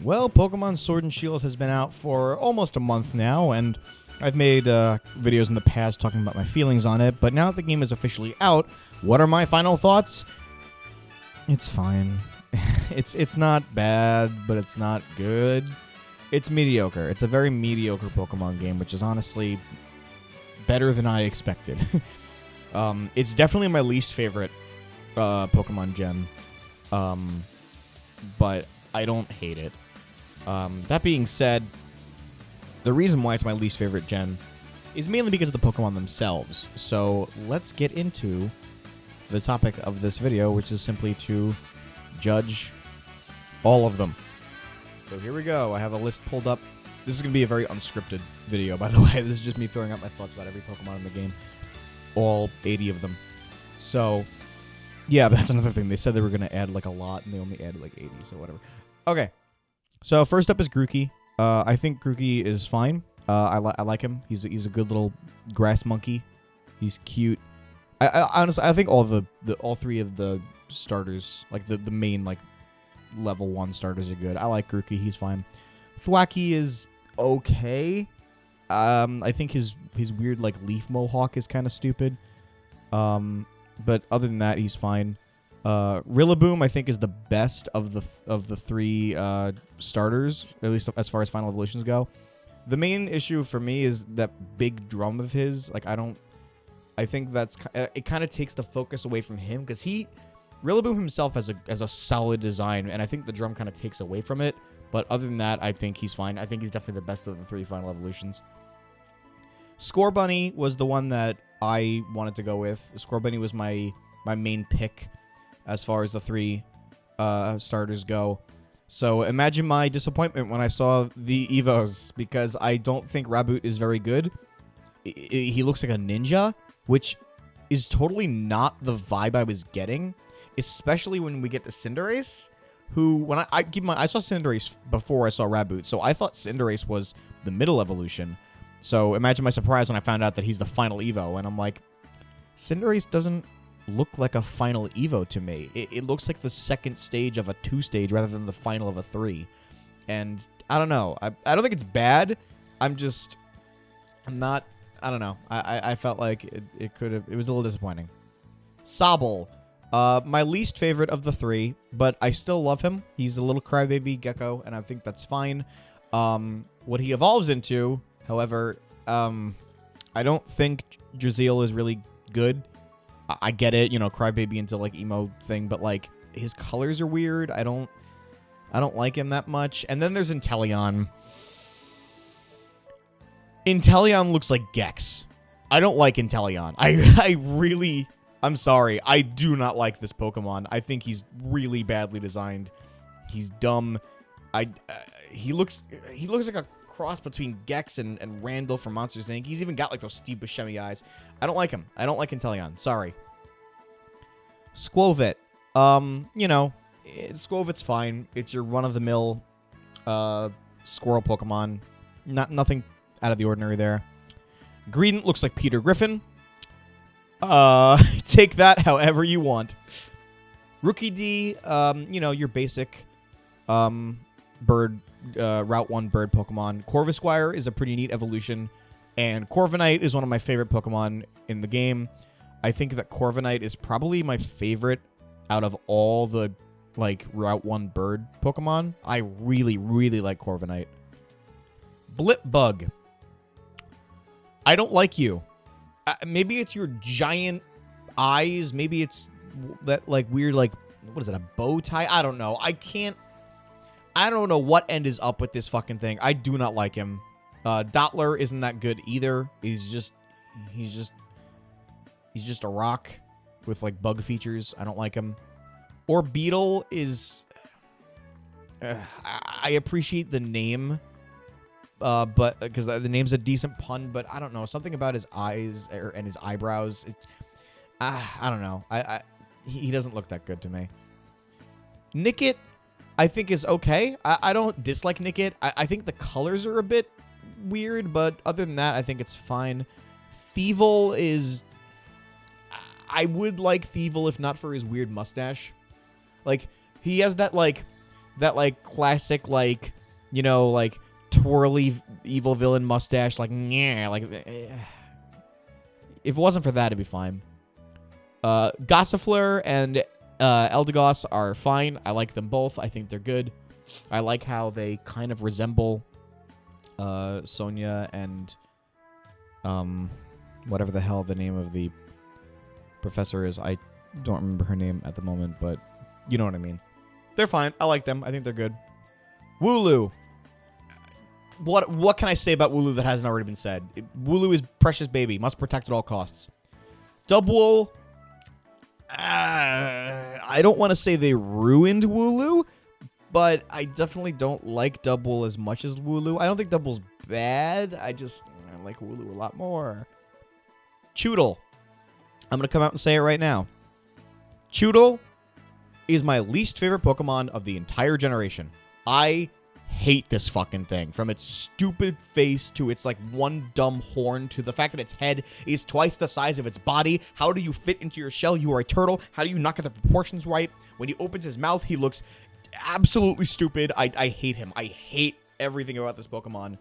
Well, Pokemon Sword and Shield has been out for almost a month now, and I've made videos in the past talking about my feelings on it, but now that the game is officially out, what are my final thoughts? It's fine. It's not bad, but it's not good. It's mediocre. It's a very mediocre Pokemon game, which is honestly better than I expected. It's definitely my least favorite Pokemon gen, but I don't hate it. That being said, the reason why it's my least favorite gen is mainly because of the Pokemon themselves. So let's get into the topic of this video, which is simply to judge all of them. So here we go. I have a list pulled up. This is going to be a very unscripted video, by the way. This is just me throwing out my thoughts about every Pokemon in the game. All 80 of them. So, yeah, that's another thing. They said they were going to add, like, a lot, and they only added, like, 80, so whatever. Okay. So, first up is Grookey. I think Grookey is fine. I like him. He's a good little grass monkey. He's cute. I honestly, I think all three of the starters, like, the main, like, level 1 starters are good. I like Grookey. He's fine. Thwackey is okay. I think his weird, like, leaf mohawk is kind of stupid. But other than that, he's fine. Rillaboom, I think, is the best of the three starters, at least as far as final evolutions go. The main issue for me is that big drum of his. Like, I think that's it. Kind of takes the focus away from him because Rillaboom himself has a solid design, and I think the drum kind of takes away from it. But other than that, I think he's fine. I think he's definitely the best of the three final evolutions. Scorbunny was the one that I wanted to go with. Scorbunny was my main pick as far as the three starters go. So imagine my disappointment when I saw the Evos, because I don't think Raboot is very good. He looks like a ninja, which is totally not the vibe I was getting, especially when we get to Cinderace, who, when I saw Cinderace before I saw Raboot, so I thought Cinderace was the middle evolution. So imagine my surprise when I found out that he's the final Evo, and I'm like, Cinderace doesn't look like a final Evo to me. It looks like the second stage of a 2-stage rather than the final of a 3. And I don't know. I don't think it's bad. I don't know. I felt like it was a little disappointing. Sobble. My least favorite of the three, but I still love him. He's a little crybaby gecko, and I think that's fine. What he evolves into, however, I don't think Drizzile is really good. I get it, crybaby into, like, emo thing, but, like, his colors are weird. I don't like him that much. And then there's Inteleon. Inteleon looks like Gex. I don't like Inteleon. I'm sorry. I do not like this Pokemon. I think he's really badly designed. He's dumb. He looks like a cross between Gex and Randall from Monsters Inc. He's even got, like, those Steve Buscemi eyes. I don't like him. I don't like Inteleon. Sorry. Squovit. Squovit's fine. It's your run-of-the-mill squirrel Pokemon. Nothing out of the ordinary there. Greedent looks like Peter Griffin. Take that however you want. Rookie D, your basic bird, Route 1 bird Pokemon. Corvisquire is a pretty neat evolution, and Corviknight is one of my favorite Pokemon in the game. I think that Corviknight is probably my favorite out of all the, like, Route 1 bird Pokemon. I really, really like Corviknight. Blipbug. I don't like you. Maybe it's your giant eyes. Maybe it's that, like, weird, like, what is it, a bow tie? I don't know. I don't know what end is up with this fucking thing. I do not like him. Dottler isn't that good either. He's just a rock with, like, bug features. I don't like him. Orbeetle is... I appreciate the name, but because the name's a decent pun, but I don't know. Something about his eyes and his eyebrows. I don't know. He doesn't look that good to me. Nickit, I think, is okay. I don't dislike Nickit. I think the colors are a bit weird, but other than that, I think it's fine. Thievul is... I would like Thievul if not for his weird mustache. Like, he has that, like, That, like, classic, like, you know, like, twirly evil villain mustache, like, yeah, like, if it wasn't for that, it'd be fine. Gossifleur and Eldegoss are fine. I like them both. I think they're good. I like how they kind of resemble Sonia and whatever the hell the name of the professor is. I don't remember her name at the moment, but you know what I mean. They're fine. I like them. I think they're good. Wooloo. What can I say about Wooloo that hasn't already been said? Wooloo is precious baby. Must protect at all costs. Dubwool. I don't want to say they ruined Wooloo, but I definitely don't like Dubwool as much as Wooloo. I don't think Dubwool's bad. I like Wooloo a lot more. Choodle. I'm going to come out and say it right now. Choodle is my least favorite Pokemon of the entire generation. I hate this fucking thing. From its stupid face to its, like, one dumb horn to the fact that its head is twice the size of its body. How do you fit into your shell? You are a turtle. How do you not get the proportions right? When he opens his mouth, he looks absolutely stupid. I hate him. I hate everything about this Pokemon.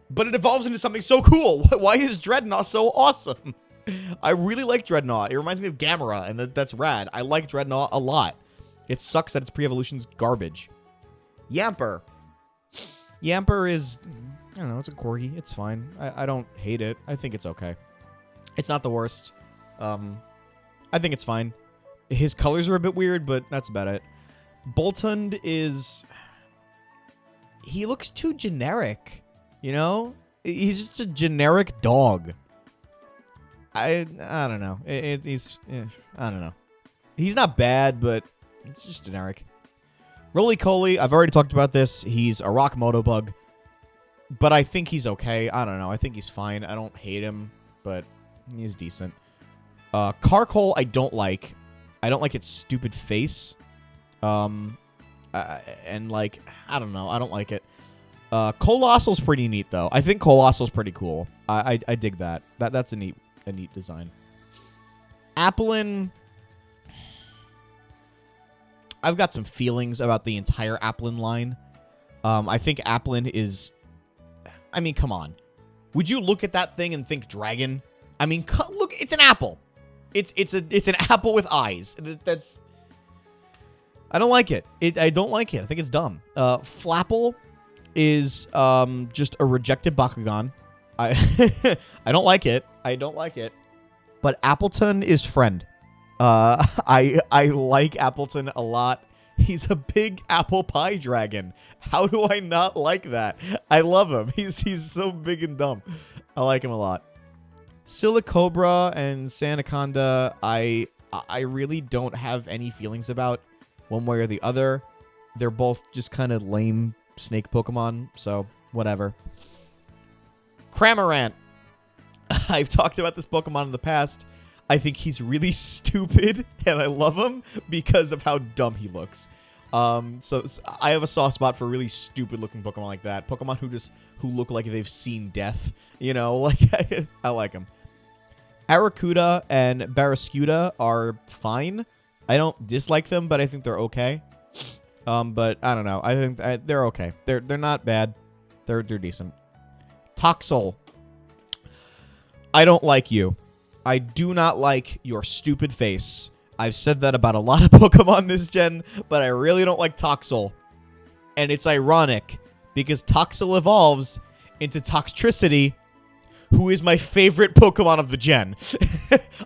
But it evolves into something so cool. Why is Dreadnought so awesome? I really like Dreadnought. It reminds me of Gamera, and that's rad. I like Dreadnought a lot. It sucks that its pre-evolution's garbage. Yamper. Yamper is, I don't know, it's a corgi. It's fine. I don't hate it. I think it's okay. It's not the worst. I think it's fine. His colors are a bit weird, but that's about it. Boltund is, he looks too generic, you know? He's just a generic dog. I don't know. I don't know. He's not bad, but it's just generic. Roly-Poly, I've already talked about this. He's a rock Motobug, but I think he's okay. I don't know. I think he's fine. I don't hate him, but he's decent. Carkol, I don't like. I don't like its stupid face. And, like, I don't know. I don't like it. Colossal's pretty neat, though. I think Colossal's pretty cool. I dig that. That's a neat design. Applin, I've got some feelings about the entire Applin line. I think Applin is, I mean, come on. Would you look at that thing and think dragon? I mean, look, it's an apple. It's an apple with eyes. That's, I don't like it. I don't like it. I think it's dumb. Flapple is just a rejected Bakugan. I don't like it. I don't like it. But Appleton is friend. I like Appleton a lot. He's a big apple pie dragon. How do I not like that? I love him. He's so big and dumb. I like him a lot. Silicobra and Sandaconda, I really don't have any feelings about one way or the other. They're both just kind of lame snake Pokemon, so whatever. Cramorant. I've talked about this Pokemon in the past. I think he's really stupid, and I love him because of how dumb he looks. So I have a soft spot for really stupid-looking Pokemon like that. Pokemon who look like they've seen death. You know, like I like them. Arrokuda and Barraskewda are fine. I don't dislike them, but I think they're okay. But I don't know. I think they're okay. They're not bad. They're decent. Toxel. I don't like you. I do not like your stupid face. I've said that about a lot of Pokemon this gen, but I really don't like Toxel. And it's ironic, because Toxel evolves into Toxtricity, who is my favorite Pokemon of the gen.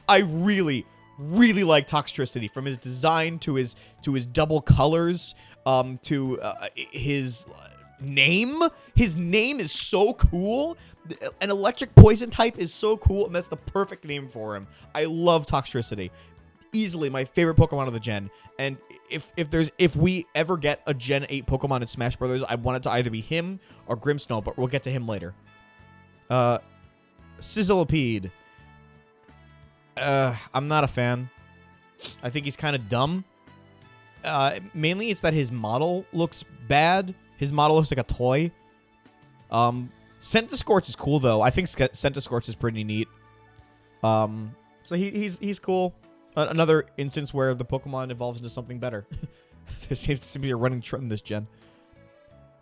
I really, really like Toxtricity, from his design to his double colors, to his name. His name is so cool. An electric poison type is so cool, and that's the perfect name for him. I love Toxtricity. Easily my favorite Pokemon of the gen. And if we ever get a Gen 8 Pokemon in Smash Brothers, I want it to either be him or Grimmsnow, but we'll get to him later. Sizzlipede. I'm not a fan. I think he's kind of dumb. Mainly it's that his model looks bad. His model looks like a toy. Centiskorch is cool, though. I think Centiskorch is pretty neat. So he's cool. Another instance where the Pokemon evolves into something better. There seems to be a running trend this gen.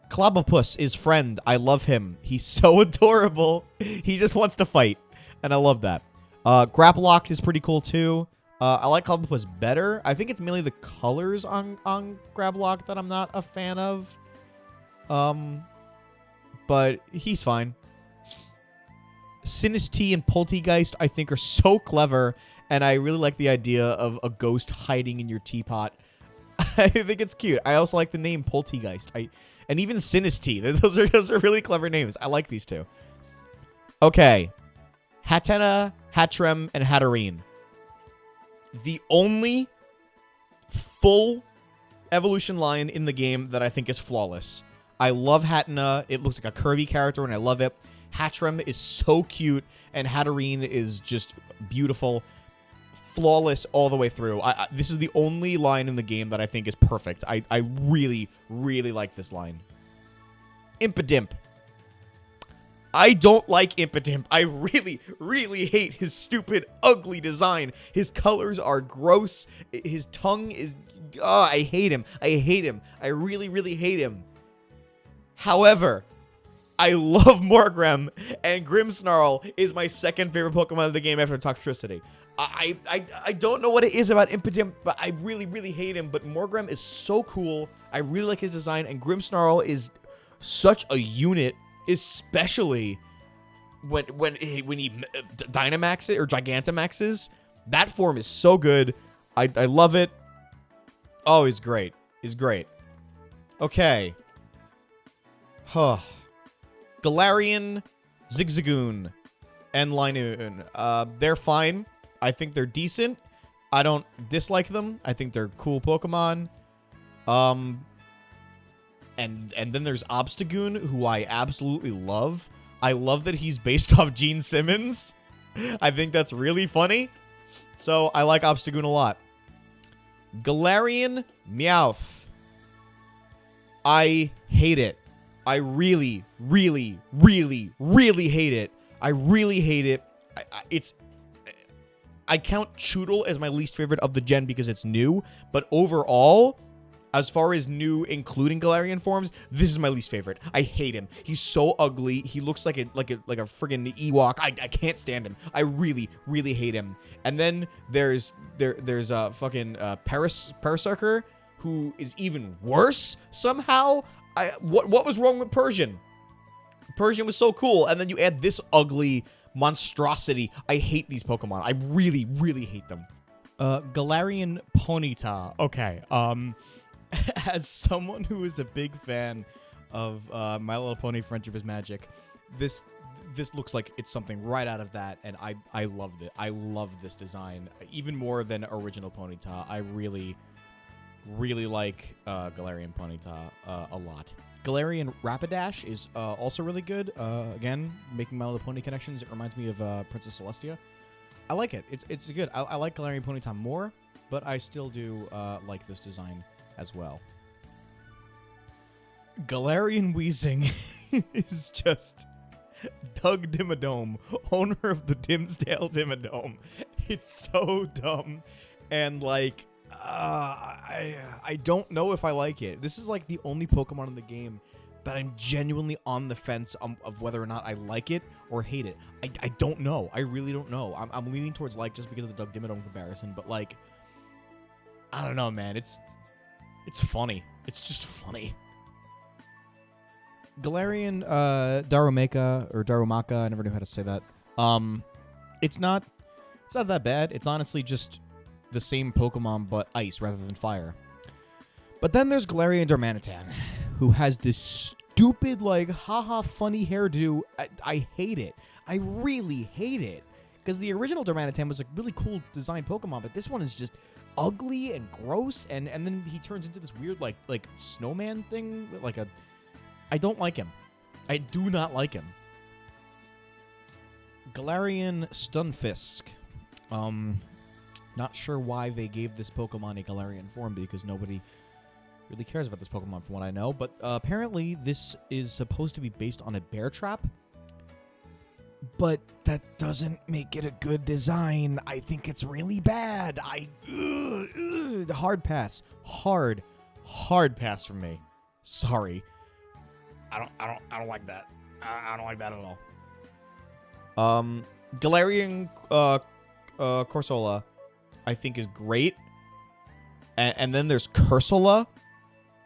Clobbopus is friend. I love him. He's so adorable. He just wants to fight, and I love that. Grapploct is pretty cool too. I like Clobbopus better. I think it's mainly the colors on Grapploct that I'm not a fan of. But he's fine. Sinistea and Poltegeist, I think, are so clever, and I really like the idea of a ghost hiding in your teapot. I think it's cute. I also like the name Poltegeist. And even Sinistea. Those are really clever names. I like these two. Okay. Hatenna, Hattrem, and Hatterene. The only full evolution line in the game that I think is flawless. I love Hatenna. It looks like a Kirby character, and I love it. Hattrem is so cute, and Hatterene is just beautiful. Flawless all the way through. This is the only line in the game that I think is perfect. I really, really like this line. Impidimp. I don't like Impidimp. I really, really hate his stupid, ugly design. His colors are gross. His tongue is... Oh, I hate him. I hate him. I really, really hate him. However, I love Morgrem, and Grimmsnarl is my second favorite Pokemon of the game after Toxtricity. I don't know what it is about Impidimp, but I really, really hate him. But Morgrem is so cool. I really like his design, and Grimmsnarl is such a unit, especially when he Dynamaxes or Gigantamaxes. That form is so good. I love it. Oh, he's great. He's great. Okay. Huh. Galarian, Zigzagoon, and Linoon. They're fine. I think they're decent. I don't dislike them. I think they're cool Pokemon. And then there's Obstagoon, who I absolutely love. I love that he's based off Gene Simmons. I think that's really funny. So I like Obstagoon a lot. Galarian Meowth. I hate it. I really, really, really, really hate it. I really hate it. I count Choodle as my least favorite of the gen because it's new, but overall, as far as new, including Galarian forms, this is my least favorite. I hate him. He's so ugly. He looks like a friggin' Ewok. I can't stand him. I really, really hate him. And then there's fucking Parasurker, who is even worse somehow. What was wrong with Persian? Persian was so cool, and then you add this ugly monstrosity. I hate these Pokemon. I really, really hate them. Galarian Ponyta. Okay. As someone who is a big fan of My Little Pony: Friendship is Magic, this looks like it's something right out of that, and I loved it. I love this design even more than original Ponyta. I really, really like Galarian Ponyta a lot. Galarian Rapidash is also really good. Again, making My Little Pony connections. It reminds me of Princess Celestia. I like it. It's good. I like Galarian Ponyta more, but I still do like this design as well. Galarian Weezing is just Doug Dimmadome, owner of the Dimsdale Dimmadome. It's so dumb, and like I don't know if I like it. This is like the only Pokemon in the game that I'm genuinely on the fence of whether or not I like it or hate it. I don't know. I really don't know. I'm leaning towards like just because of the Doug Dimmadome comparison, but like I don't know, man. It's funny. It's just funny. Galarian Darumaka or Darumaka, I never knew how to say that. It's not that bad. It's honestly just the same Pokemon but ice rather than fire. But then there's Galarian Darmanitan, who has this stupid like haha funny hairdo. I hate it. I really hate it. Because the original Darmanitan was a really cool designed Pokemon, but this one is just ugly and gross, and then he turns into this weird like snowman thing, like a... I don't like him. I do not like him. Galarian Stunfisk. Not sure why they gave this Pokemon a Galarian form, because nobody really cares about this Pokemon from what I know, but apparently this is supposed to be based on a bear trap. But that doesn't make it a good design. I think it's really bad. Hard pass. Hard Hard pass from me. Sorry. I don't like that. I don't like that at all. Galarian Corsola, I think is great. And then there's Cursola,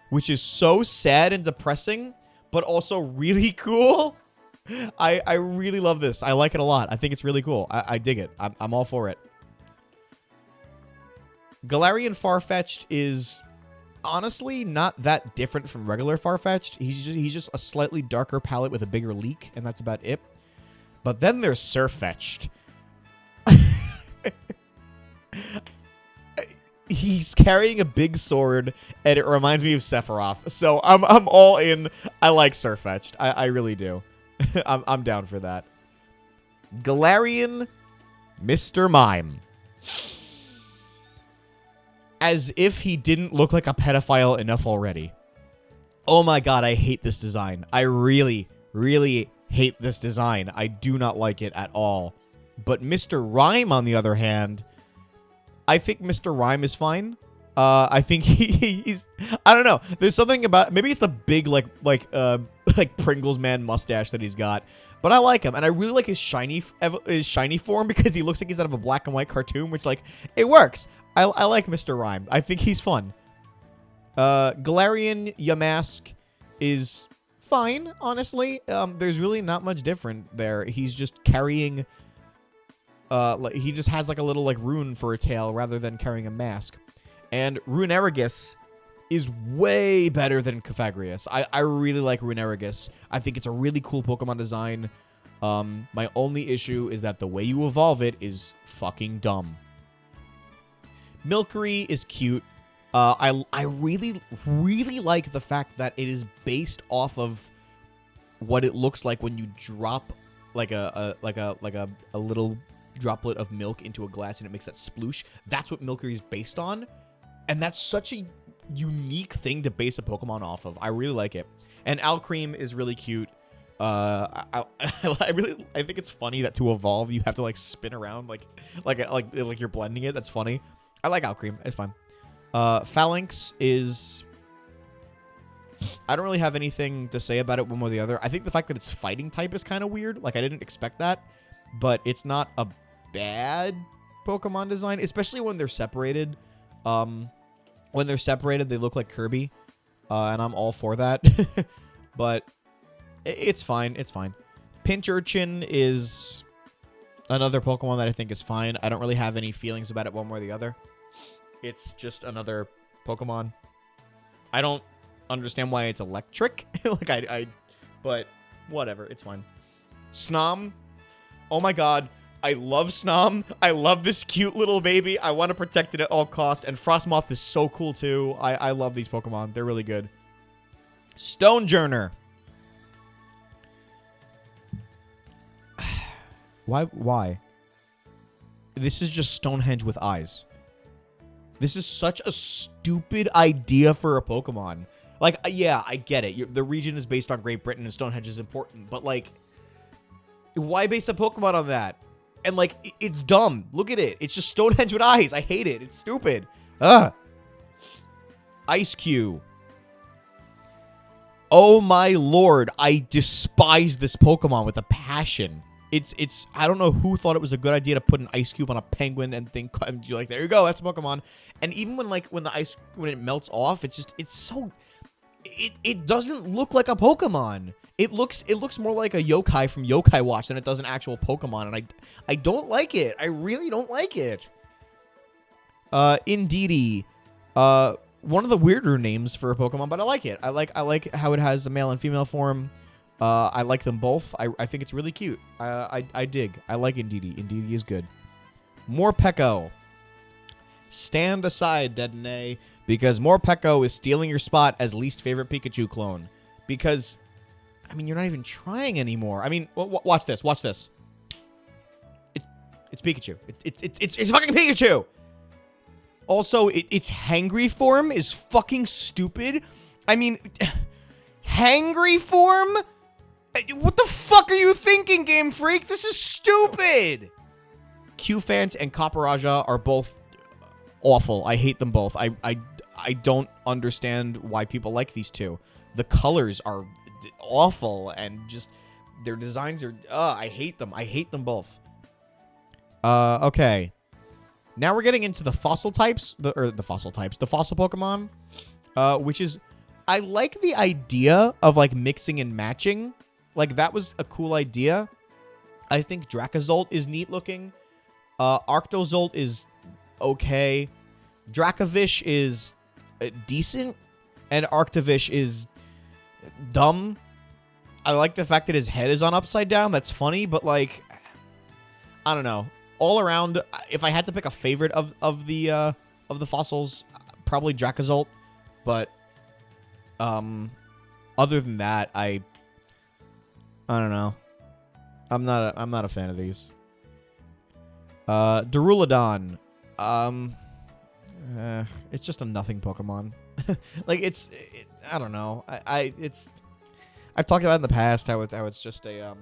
which is so sad and depressing, but also really cool. I really love this. I like it a lot. I think it's really cool. I dig it. I'm all for it. Galarian Farfetch'd is honestly not that different from regular Farfetch'd. He's just a slightly darker palette with a bigger leak, and that's about it. But then there's Surfetch'd. He's carrying a big sword, and it reminds me of Sephiroth. So I'm all in. I like Surfetch'd. I really do. I'm down for that. Galarian Mr. Mime. As if he didn't look like a pedophile enough already. Oh my god, I hate this design. I really, really hate this design. I do not like it at all. But Mr. Rhyme, on the other hand, I think Mr. Rhyme is fine. I think he's... I don't know. There's something about... Maybe it's the big, like Pringles man mustache that he's got. But I like him. And I really like his shiny form because he looks like he's out of a black and white cartoon, which, like, it works. I like Mr. Rhyme. I think he's fun. Galarian Yamask is fine, honestly. There's really not much different there. He's just carrying... he just has, like, a little, like, rune for a tail rather than carrying a mask. And Runerigus is way better than Cofagrius. I really like Runerigus. I think it's a really cool Pokemon design. My only issue is that the way you evolve it is fucking dumb. Milcery is cute. I really, really like the fact that it is based off of what it looks like when you drop like a little droplet of milk into a glass and it makes that sploosh. That's what Milcery is based on. And that's such a unique thing to base a Pokemon off of. I really like it. And Alcremie is really cute. I think it's funny that to evolve you have to like spin around like you're blending it. That's funny. I like Alcremie. It's fine. Phalanx is... I don't really have anything to say about it one way or the other. I think the fact that it's fighting type is kind of weird. Like, I didn't expect that. But it's not a bad Pokemon design, especially when they're separated. When they're separated, they look like Kirby. And I'm all for that. But it's fine. It's fine. Pincurchin is another Pokemon that I think is fine. I don't really have any feelings about it one way or the other. It's just another Pokemon. I don't understand why it's electric. But whatever. It's fine. Snom. Oh my god. I love Snom. I love this cute little baby. I want to protect it at all costs. And Frostmoth is so cool too. I love these Pokemon. They're really good. Stonejourner. Why? This is just Stonehenge with eyes. This is such a stupid idea for a Pokemon. Like, yeah, I get it. The region is based on Great Britain and Stonehenge is important. But, like, why base a Pokemon on that? And, like, it's dumb. Look at it. It's just Stonehenge with eyes. I hate it. It's stupid. Ugh. Ice Cube. Oh, my lord. I despise this Pokemon with a passion. It's I don't know who thought it was a good idea to put an ice cube on a penguin and think, and you're like, there you go, that's a Pokemon. And even when it melts off, it doesn't look like a Pokemon. It looks more like a yokai from Yokai Watch than it does an actual Pokemon, and I don't like it. I really don't like it. Indeedee, one of the weirder names for a Pokemon, but I like it. I like how it has a male and female form. I like them both. I think it's really cute. I dig. I like Indeedee. Indeedee is good. Morpeko. Stand aside, Dedenne, because Morpeko is stealing your spot as least favorite Pikachu clone. Because, I mean, you're not even trying anymore. I mean, watch this. Watch this. It's Pikachu. It's fucking Pikachu. Also, its hangry form is fucking stupid. I mean, hangry form? What the fuck are you thinking, Game Freak? This is stupid! Q-Fant and Copperaja are both awful. I hate them both. I I don't understand why people like these two. The colors are awful, and just their designs are. I hate them. I hate them both. Okay. Now we're getting into the fossil types, the fossil Pokemon, which is, I like the idea of like mixing and matching. Like that was a cool idea. I think Dracozolt is neat looking. Arctozolt is okay. Dracovish is decent, and Arctovish is dumb. I like the fact that his head is on upside down. That's funny, but like, I don't know. All around, if I had to pick a favorite of the fossils, probably Dracozolt. But other than that, I don't know. I'm not a fan of these. Duraludon. It's just a nothing Pokemon. Like I don't know. I've talked about it in the past how it's just a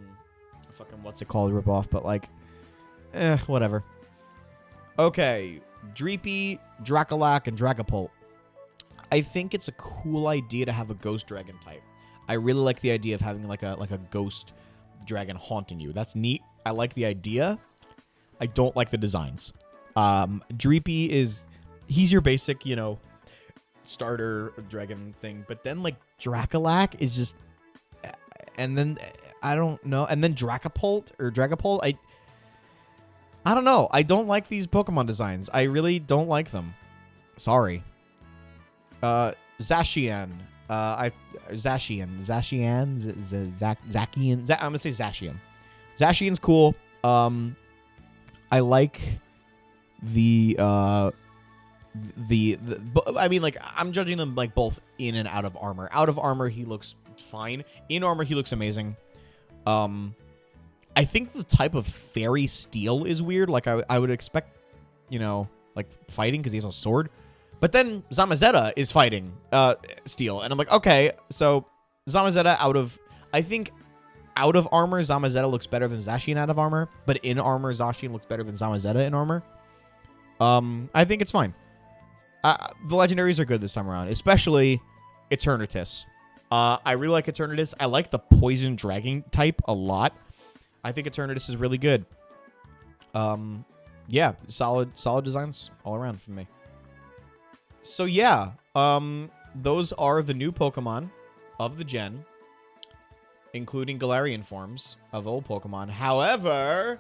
fucking what's it called ripoff, but like whatever. Okay, Dreepy, Dracolac, and Dragapult. I think it's a cool idea to have a ghost dragon type. I really like the idea of having like a ghost dragon haunting you. That's neat. I like the idea. I don't like the designs. Dreepy he's your basic, starter dragon thing, but then like Dracolac is just, and then I don't know, and then Dragapult, I don't know. I don't like these Pokemon designs. I really don't like them. Sorry. Zacian. Zacian. I'm gonna say Zacian. Zacian's cool. I like I mean, like, I'm judging them like both in and out of armor. Out of armor, he looks fine. In armor, he looks amazing. I think the type of fairy steel is weird. Like, I would expect, like fighting because he has a sword. But then Zamazenta is fighting steel. And I'm like, okay, so Zamazenta I think out of armor, Zamazenta looks better than Zacian out of armor. But in armor, Zacian looks better than Zamazenta in armor. I think it's fine. The legendaries are good this time around, especially Eternatus. I really like Eternatus. I like the poison dragon type a lot. I think Eternatus is really good. Yeah, solid designs all around for me. So yeah, those are the new Pokemon of the gen, including Galarian forms of old Pokemon. However,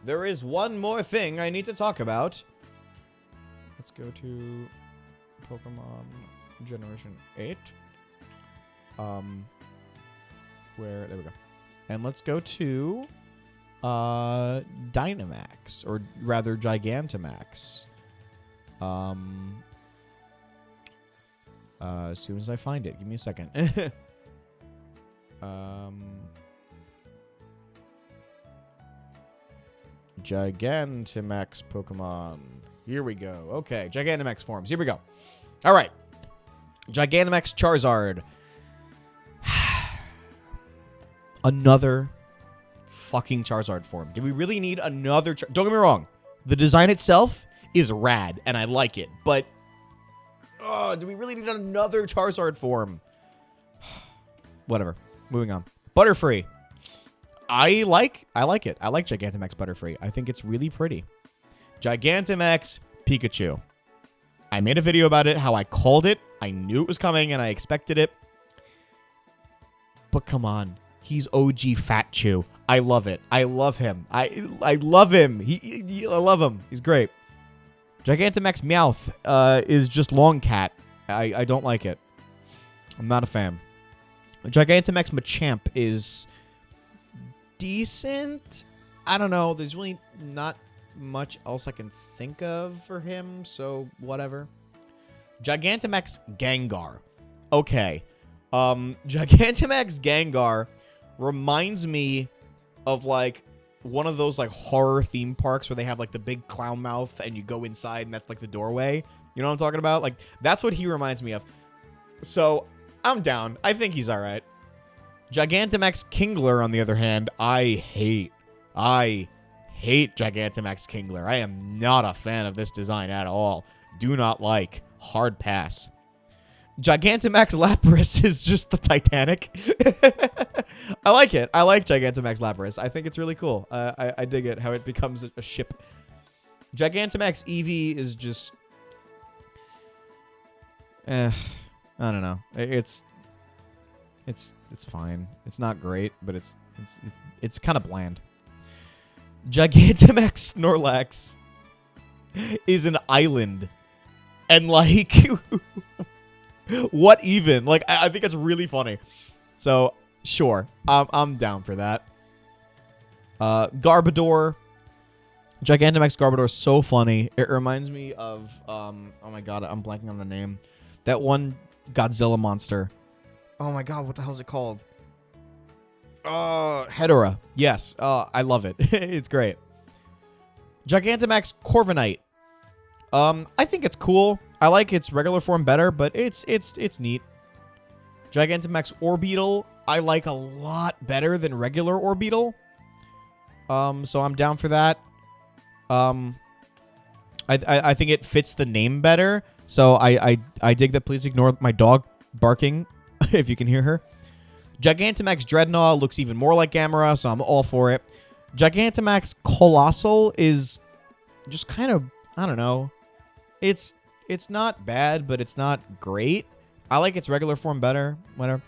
there is one more thing I need to talk about. Let's go to Pokemon Generation 8. There we go. And let's go to Dynamax, or rather Gigantamax. As soon as I find it, give me a second. Gigantamax Pokemon. Here we go. Okay, Gigantamax forms. Here we go. All right. Gigantamax Charizard. Another fucking Charizard form. Do we really need another? Don't get me wrong. The design itself is rad, and I like it. But, do we really need another Charizard form? Whatever. Moving on. Butterfree. I like it. I like Gigantamax Butterfree. I think it's really pretty. Gigantamax Pikachu. I made a video about it, how I called it. I knew it was coming, and I expected it. But come on. He's OG Fat Chew. I love it. I love him. I love him. I love him. He's great. Gigantamax Meowth is just Long Cat. I don't like it. I'm not a fan. Gigantamax Machamp is decent. I don't know. There's really not much else I can think of for him, so whatever. Gigantamax Gengar. Okay. Gigantamax Gengar reminds me of like one of those like horror theme parks where they have like the big clown mouth and you go inside and that's like the doorway. You know what I'm talking about? Like that's what he reminds me of. So I'm down. I think he's all right. Gigantamax Kingler, on the other hand, I hate Gigantamax Kingler. I am not a fan of this design at all. Do not like. Hard pass. Gigantamax Lapras is just the Titanic. I like it. I like Gigantamax Lapras. I think it's really cool. I dig it, how it becomes a ship. Gigantamax Eevee is just... I don't know. It's fine. It's not great, but it's kind of bland. Gigantamax Snorlax is an island. And, like... what even? Like, I think it's really funny. So, sure. I'm down for that. Garbodor. Gigantamax Garbodor is so funny. It reminds me of, oh my god, I'm blanking on the name. That one Godzilla monster. Oh my god, what the hell is it called? Hedorah. Yes. I love it. It's great. Gigantamax Corviknight. I think it's cool. I like its regular form better, but it's neat. Gigantamax Orbeetle, I like a lot better than regular Orbeetle. So I'm down for that. I think it fits the name better. So I dig that. Please ignore my dog barking if you can hear her. Gigantamax Dreadnought looks even more like Gamera, so I'm all for it. Gigantamax Colossal is just kind of, I don't know. It's not bad, but it's not great. I like its regular form better. Whatever.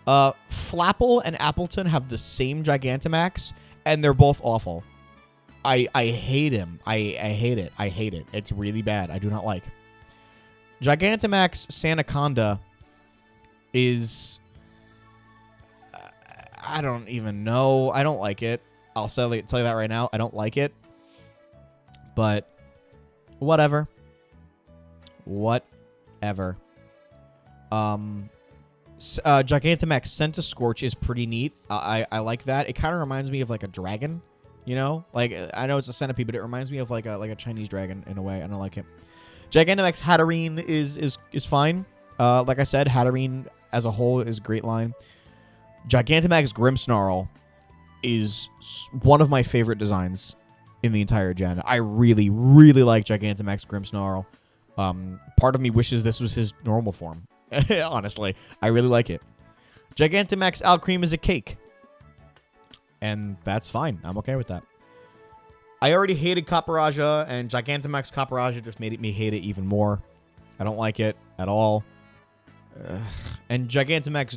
Flapple and Appleton have the same Gigantamax, and they're both awful. I hate him. I hate it. I hate it. It's really bad. I do not like. Gigantamax Sandaconda is... I don't even know. I don't like it. I'll tell you that right now. I don't like it. But whatever. Whatever. Gigantamax Centiskorch is pretty neat. I like that. It kind of reminds me of like a dragon, you know? Like, I know it's a centipede, but it reminds me of like a Chinese dragon in a way. I don't like it. Gigantamax Hatterene is fine. Like I said, Hatterene as a whole is a great line. Gigantamax Grimmsnarl is one of my favorite designs in the entire gen. I really, really like Gigantamax Grimmsnarl. Part of me wishes this was his normal form. Honestly, I really like it. Gigantamax Alcreme is a cake. And that's fine. I'm okay with that. I already hated Copperaja, and Gigantamax Copperaja just made me hate it even more. I don't like it at all. And Gigantamax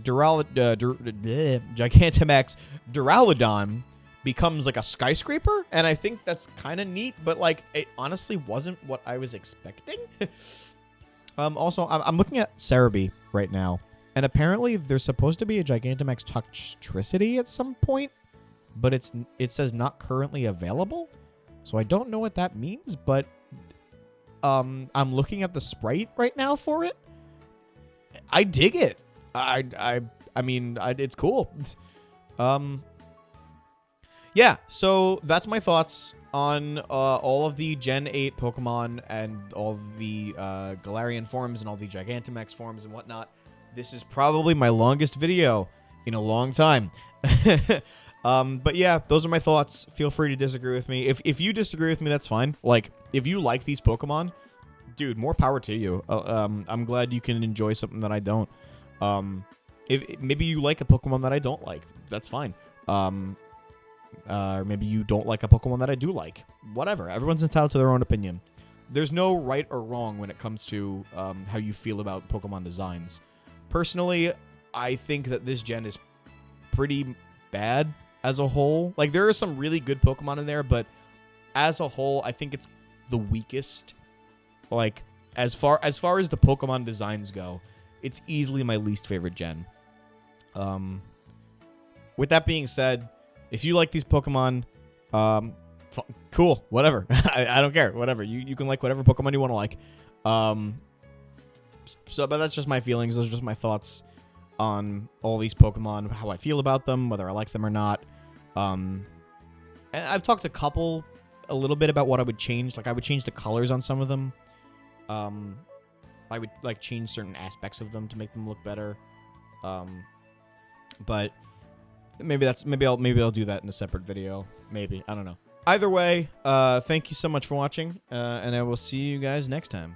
Duraludon becomes like a skyscraper, and I think that's kind of neat, but like it honestly wasn't what I was expecting. Also, I'm looking at Cerebi right now, and apparently there's supposed to be a Gigantamax Toxtricity at some point, but it says not currently available, so I don't know what that means. But I'm looking at the sprite right now for it. I dig it. I mean, it's cool. Yeah, so that's my thoughts on all of the Gen 8 Pokemon and all the Galarian forms and all the Gigantamax forms and whatnot. This is probably my longest video in a long time. But yeah, those are my thoughts. Feel free to disagree with me. If you disagree with me, that's fine. Like, if you like these Pokemon, dude, more power to you. I'm glad you can enjoy something that I don't. If maybe you like a Pokemon that I don't like, that's fine. Or maybe you don't like a Pokemon that I do like. Whatever. Everyone's entitled to their own opinion. There's no right or wrong when it comes to how you feel about Pokemon designs. Personally, I think that this gen is pretty bad as a whole. Like, there are some really good Pokemon in there, but as a whole, I think it's the weakest. Like, as far as the Pokemon designs go, it's easily my least favorite gen. With that being said, if you like these Pokemon, cool, whatever. I don't care, whatever. You can like whatever Pokemon you want to like. But that's just my feelings. Those are just my thoughts on all these Pokemon, how I feel about them, whether I like them or not. And I've talked a little bit about what I would change. Like, I would change the colors on some of them. I would like change certain aspects of them to make them look better. But maybe I'll do that in a separate video. Maybe, I don't know. Either way, thank you so much for watching, and I will see you guys next time.